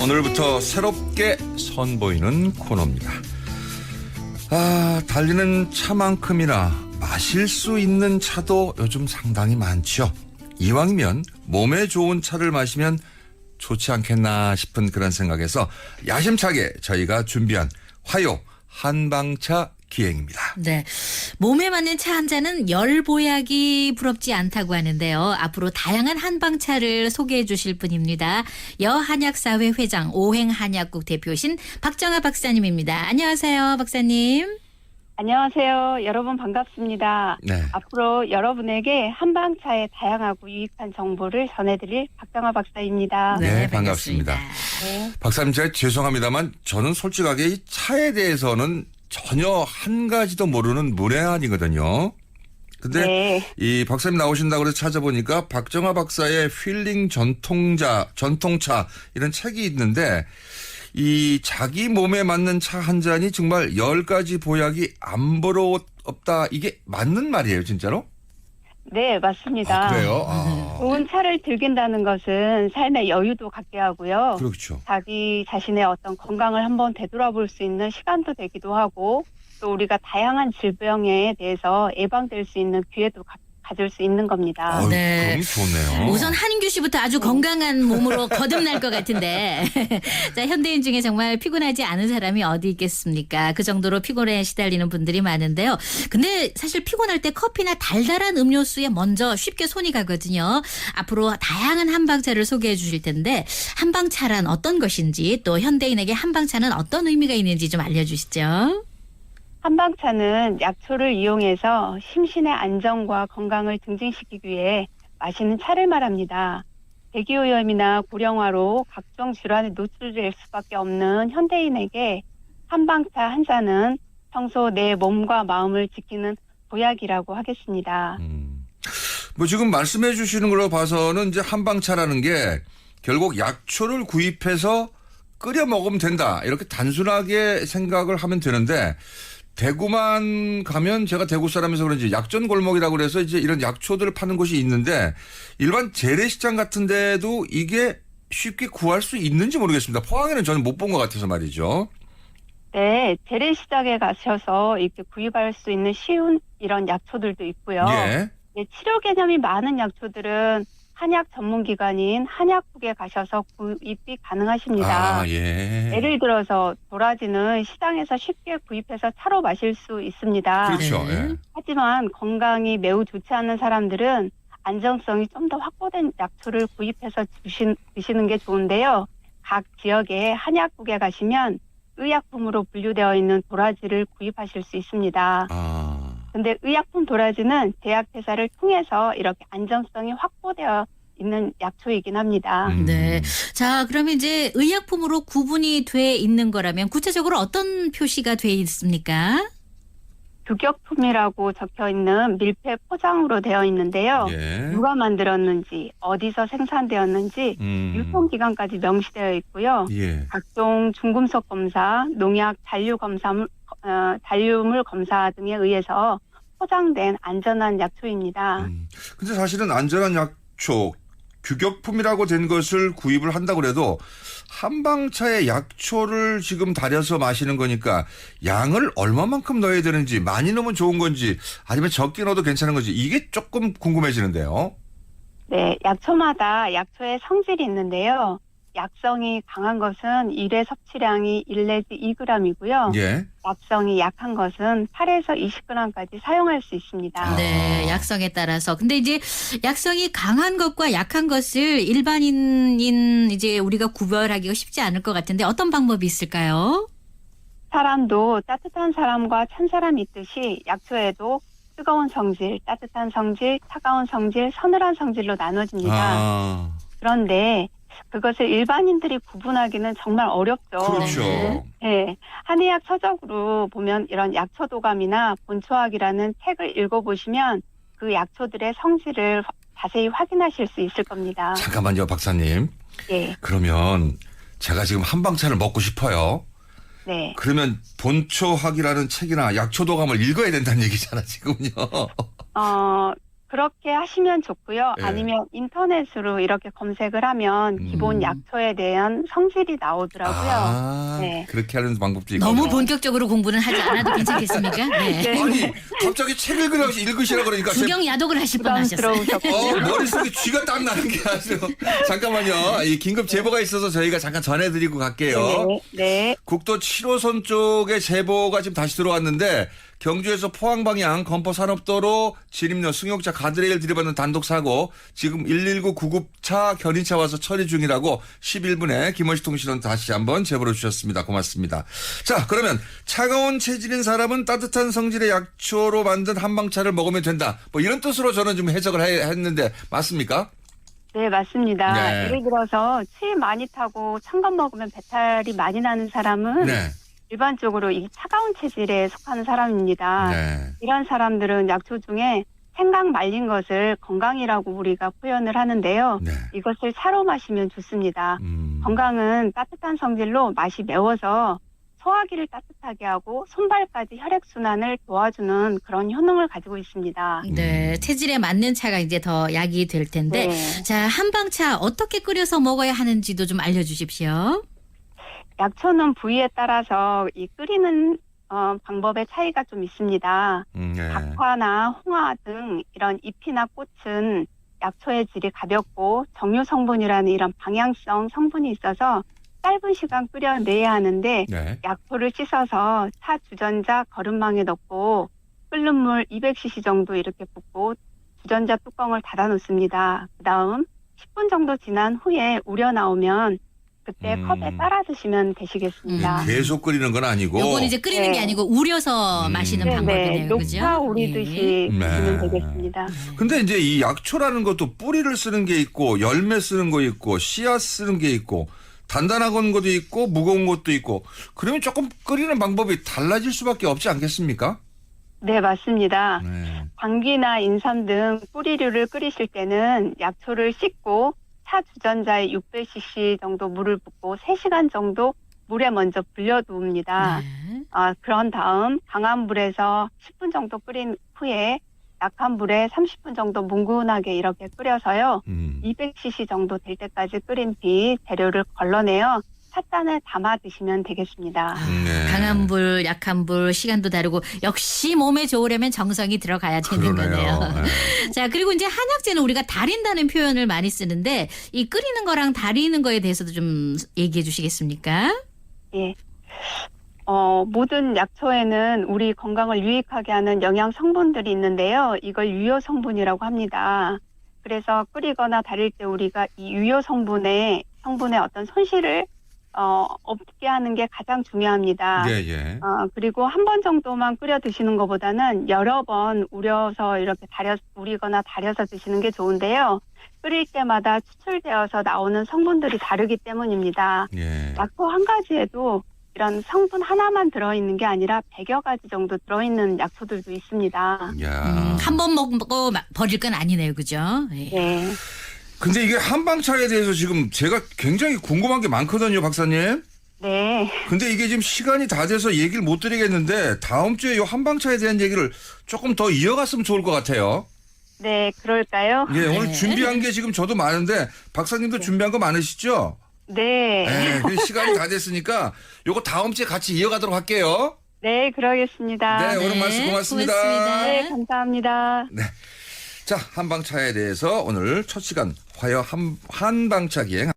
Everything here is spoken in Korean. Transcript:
오늘부터 새롭게 선보이는 코너입니다. 달리는 차만큼이나 마실 수 있는 차도 요즘 상당히 많죠. 이왕이면 몸에 좋은 차를 마시면 좋지 않겠나 싶은 그런 생각에서 야심차게 저희가 준비한 화요 한방차 기행입니다. 네, 몸에 맞는 차 한 잔은 열 보약이 부럽지 않다고 하는데요. 앞으로 다양한 한방차를 소개해 주실 분입니다. 여한약사회 회장 오행한약국 대표신 박정아 박사님입니다. 안녕하세요, 박사님. 안녕하세요. 여러분 반갑습니다. 네. 앞으로 여러분에게 한방차의 다양하고 유익한 정보를 전해드릴 박정아 박사입니다. 네, 반갑습니다. 네. 박사님, 제가 죄송합니다만 저는 솔직하게 이 차에 대해서는 전혀 한 가지도 모르는 문외한이거든요. 근데 네. 이 박사님 나오신다고 해서 찾아보니까 박정아 박사의 휠링 전통차 이런 책이 있는데 이 자기 몸에 맞는 차 한 잔이 정말 10가지 보약이 안 부럽다. 이게 맞는 말이에요, 진짜로? 네, 맞습니다. 그래요? 좋은 차를 즐긴다는 것은 삶의 여유도 갖게 하고요. 그렇죠. 자기 자신의 어떤 건강을 한번 되돌아볼 수 있는 시간도 되기도 하고 또 우리가 다양한 질병에 대해서 예방될 수 있는 기회도 가질 수 있는 겁니다. 어휴, 네. 그럼 좋네요. 우선 한인규 씨부터 아주 건강한 몸으로 거듭날 것 같은데 자, 현대인 중에 정말 피곤하지 않은 사람이 어디 있겠습니까? 그 정도로 피곤에 시달리는 분들이 많은데요. 근데 사실 피곤할 때 커피나 달달한 음료수에 먼저 쉽게 손이 가거든요. 앞으로 다양한 한방차를 소개해 주실 텐데 한방차란 어떤 것인지 또 현대인에게 한방차는 어떤 의미가 있는지 좀 알려주시죠. 한방차는 약초를 이용해서 심신의 안정과 건강을 증진시키기 위해 마시는 차를 말합니다. 대기오염이나 고령화로 각종 질환에 노출될 수밖에 없는 현대인에게 한방차 한 잔은 평소 내 몸과 마음을 지키는 보약이라고 하겠습니다. 뭐 지금 말씀해 주시는 걸로 봐서는 이제 한방차라는 게 결국 약초를 구입해서 끓여 먹으면 된다. 이렇게 단순하게 생각을 하면 되는데 대구만 가면 제가 대구 사람이서 그런지 약전 골목이라고 그래서 이제 이런 약초들을 파는 곳이 있는데 일반 재래시장 같은 데도 이게 쉽게 구할 수 있는지 모르겠습니다. 포항에는 저는 못 본 것 같아서 말이죠. 네, 재래시장에 가셔서 이렇게 구입할 수 있는 쉬운 이런 약초들도 있고요. 예. 네, 치료 개념이 많은 약초들은 한약 전문기관인 한약국에 가셔서 구입이 가능하십니다. 예. 예를 들어서 도라지는 시장에서 쉽게 구입해서 차로 마실 수 있습니다. 그렇죠. 네. 예. 하지만 건강이 매우 좋지 않은 사람들은 안정성이 좀 더 확보된 약초를 구입해서 드시는 게 좋은데요. 각 지역의 한약국에 가시면 의약품으로 분류되어 있는 도라지를 구입하실 수 있습니다. 근데 의약품 도라지는 제약회사를 통해서 이렇게 안정성이 확보되어 있는 약초이긴 합니다. 네. 자, 그러면 이제 의약품으로 구분이 돼 있는 거라면 구체적으로 어떤 표시가 돼 있습니까? 규격품이라고 적혀 있는 밀폐 포장으로 되어 있는데요. 예. 누가 만들었는지, 어디서 생산되었는지, 유통기간까지 명시되어 있고요. 예. 각종 중금속 검사, 농약, 잔류물 검사 등에 의해서 포장된 안전한 약초입니다. 근데 사실은 안전한 약초, 규격품이라고 된 것을 구입을 한다고 해도 한방차에 약초를 지금 달여서 마시는 거니까 양을 얼마만큼 넣어야 되는지 많이 넣으면 좋은 건지 아니면 적게 넣어도 괜찮은 건지 이게 조금 궁금해지는데요. 네, 약초마다 약초의 성질이 있는데요. 약성이 강한 것은 1회 섭취량이 1 내지 2g이고요. 예. 약성이 약한 것은 8에서 20g까지 사용할 수 있습니다. 네, 약성에 따라서. 근데 이제 약성이 강한 것과 약한 것을 일반인인 이제 우리가 구별하기가 쉽지 않을 것 같은데 어떤 방법이 있을까요? 사람도 따뜻한 사람과 찬 사람이 있듯이 약초에도 뜨거운 성질, 따뜻한 성질, 차가운 성질, 서늘한 성질로 나눠집니다. 그런데 그것을 일반인들이 구분하기는 정말 어렵죠. 그렇죠. 네, 한의학 서적으로 보면 이런 약초도감이나 본초학이라는 책을 읽어보시면 그 약초들의 성질을 자세히 확인하실 수 있을 겁니다. 잠깐만요, 박사님. 예, 그러면 제가 지금 한방차를 먹고 싶어요. 네. 그러면 본초학이라는 책이나 약초도감을 읽어야 된다는 얘기잖아, 지금요. 그렇게 하시면 좋고요. 예. 아니면 인터넷으로 이렇게 검색을 하면 기본 음. 약초에 대한 성질이 나오더라고요. 네. 그렇게 하는 방법도 있고. 너무 본격적으로 공부는 하지 않아도 괜찮겠습니까? 네. 네. 아니 갑자기 책을 읽으시라 그러니까 구경 야독을 하실 뻔하셨어요. 부담스러우셨고. 머릿속에 쥐가 딱 나는 게 아주 잠깐만요. 이 긴급 제보가 있어서 저희가 잠깐 전해드리고 갈게요. 네. 네. 국도 7호선 쪽에 제보가 지금 다시 들어왔는데 경주에서 포항 방향 건포산업도로 진입로 승용차 가드레일 들이받는 단독 사고 지금 119 구급차 견인차 와서 처리 중이라고 11분에 김원식 통신원 다시 한번 제보를 주셨습니다. 고맙습니다. 자 그러면 차가운 체질인 사람은 따뜻한 성질의 약초로 만든 한방차를 먹으면 된다. 뭐 이런 뜻으로 저는 좀 해석을 했는데 맞습니까? 네, 맞습니다. 네. 예를 들어서 추위 많이 타고 찬 것 먹으면 배탈이 많이 나는 사람은 네. 일반적으로 이 차가운 체질에 속하는 사람입니다. 네. 이런 사람들은 약초 중에 생강 말린 것을 건강이라고 우리가 표현을 하는데요. 네. 이것을 차로 마시면 좋습니다. 건강은 따뜻한 성질로 맛이 매워서 소화기를 따뜻하게 하고 손발까지 혈액순환을 도와주는 그런 효능을 가지고 있습니다. 네, 체질에 맞는 차가 이제 더 약이 될 텐데, 네. 자 한방차 어떻게 끓여서 먹어야 하는지도 좀 알려주십시오. 약초는 부위에 따라서 이 끓이는 방법의 차이가 좀 있습니다. 네. 박화나 홍화 등 이런 잎이나 꽃은 약초의 질이 가볍고 정유 성분이라는 이런 방향성 성분이 있어서 짧은 시간 끓여내야 하는데 네. 약초를 씻어서 차 주전자 거름망에 넣고 끓는 물 200cc 정도 이렇게 붓고 주전자 뚜껑을 닫아 놓습니다. 그다음 10분 정도 지난 후에 우려 나오면 그때 컵에 따라 드시면 되시겠습니다. 계속 끓이는 건 아니고. 요건 이제 끓이는 게 네. 아니고 우려서 마시는 네, 방법이네요, 그죠? 녹차 우리듯이 네. 드시면 되겠습니다. 근데 이제 이 약초라는 것도 뿌리를 쓰는 게 있고 열매 쓰는 거 있고 씨앗 쓰는 게 있고 단단한 것도 있고 무거운 것도 있고 그러면 조금 끓이는 방법이 달라질 수밖에 없지 않겠습니까? 네, 맞습니다. 네. 당귀나 인삼 등 뿌리류를 끓이실 때는 약초를 씻고 차 주전자에 600cc 정도 물을 붓고 3시간 정도 물에 먼저 불려두옵니다. 네. 그런 다음 강한 불에서 10분 정도 끓인 후에 약한 불에 30분 정도 뭉근하게 이렇게 끓여서요. 200cc 정도 될 때까지 끓인 뒤 재료를 걸러내어 찻잔에 담아 드시면 되겠습니다. 네. 강한 불, 약한 불, 시간도 다르고 역시 몸에 좋으려면 정성이 들어가야 되는 그러네요. 거네요. 네. 자, 그리고 이제 한약재는 우리가 달인다는 표현을 많이 쓰는데 이 끓이는 거랑 달이는 거에 대해서도 좀 얘기해 주시겠습니까? 예. 모든 약초에는 우리 건강을 유익하게 하는 영양 성분들이 있는데요. 이걸 유효 성분이라고 합니다. 그래서 끓이거나 달일 때 우리가 이 유효 성분의 어떤 손실을 없게 하는 게 가장 중요합니다. 예, 예. 그리고 한 번 정도만 끓여 드시는 것보다는 여러 번 우려서 이렇게 우리거나 달여서 드시는 게 좋은데요. 끓일 때마다 추출되어서 나오는 성분들이 다르기 때문입니다. 예. 약초 한 가지에도 이런 성분 하나만 들어있는 게 아니라 100여 가지 정도 들어있는 약초들도 있습니다. 야. 한 번 먹고 버릴 건 아니네요, 그죠? 예. 네. 근데 이게 한방차에 대해서 지금 제가 굉장히 궁금한 게 많거든요, 박사님. 네. 근데 이게 지금 시간이 다 돼서 얘기를 못 드리겠는데 다음 주에 이 한방차에 대한 얘기를 조금 더 이어갔으면 좋을 것 같아요. 네, 그럴까요? 예, 오늘 네. 준비한 게 지금 저도 많은데 박사님도 준비한 거 많으시죠? 네. 네, 그 시간이 다 됐으니까 요거 다음 주에 같이 이어가도록 할게요. 네, 그러겠습니다. 네, 오늘 말씀 고맙습니다. 고맙습니다. 네, 감사합니다. 네. 자, 한방차에 대해서 오늘 첫 시간 화요 한방차 기행